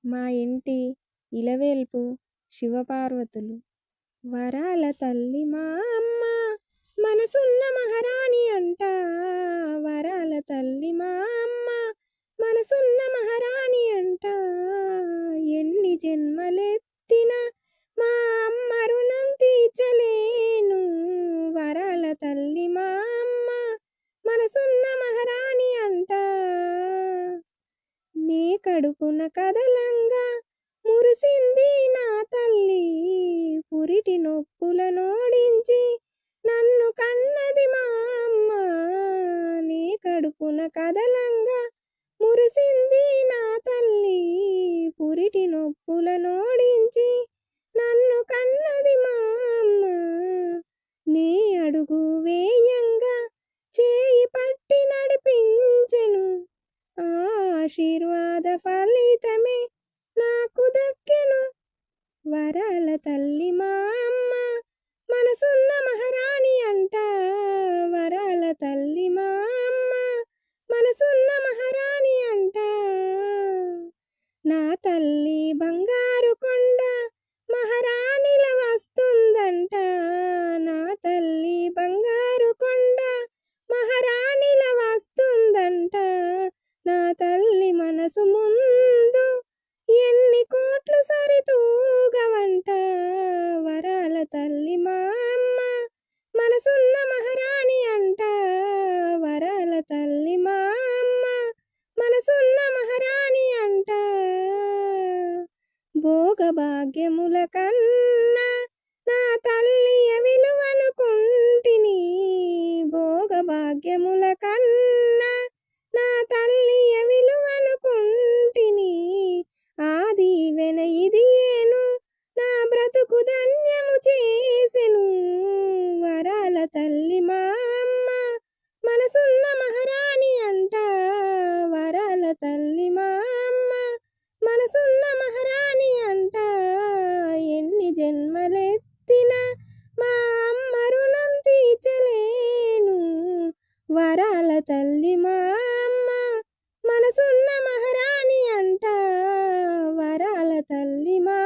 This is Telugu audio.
మా ఇంటి ఇలవేల్పు శివపార్వతులు. వరాల తల్లి మా అమ్మ మనసున్న మహారాణి అంట. వరాల తల్లి మా అమ్మ మనసున్న మహారాణి అంట. ఎన్ని జన్మలెత్తిన మా అమ్మ రుణం తీర్చలేను. వరాల తల్లి మా అమ్మ మనసున్న మహారాణి అంట. నీ కడుపున కదలంగా మురిసింది నా తల్లి. పురిటి నొప్పుల నోడించి నన్ను కన్నది మా అమ్మ. నీ కడుపున కదలంగా మురిసింది నా తల్లి. పురిటి నొప్పుల నోడించి నన్ను కన్నది మా అమ్మ. నీ అడుగు వేయంగా చేయి పట్టి నడిపించెను. ఆశీర్వాద ఫలితమే నాకు దక్కెను. వరాల తల్లి మా అమ్మ మనసున్న మహారాణి అంట. వరాల తల్లి మా అమ్మ మనసున్న మహారాణి అంట. నా తల్లి బంగారు కొండ మహారాణిల వస్తుందంట. నా తల్లి బంగారు కొండ మహారాణిల వస్తుందంట. నా తల్లి మనసు ముందు ఎన్ని కోట్లు సరితూగవంట. వరాల తల్లి మా అమ్మ మనసున్న మహారాణి అంట. వరాల తల్లి మా అమ్మ మనసున్న మహారాణి అంట. భోగ భాగ్యముల కన్నా నా తల్లియ విలువనుకుంటిని. భోగ భాగ్యముల కన్నా నా తల్లియ విలువనుకుంటిని. ఆ దీవెన ఇది ఏను నా బ్రతుకు ధన్యము చేసెను. వరాల తల్లి మా అమ్మ మనసున్న మహారాణి అంట. వరాల తల్లి మా అమ్మ మనసున్న మహారాణి అంట. ఎన్ని జన్మలెత్తిన మా అమ్మ రుణం తీర్చలేను. వరాల తల్లి మా అమ్మ మనసున్న మహారాణి అంట. వరాల తల్లి మా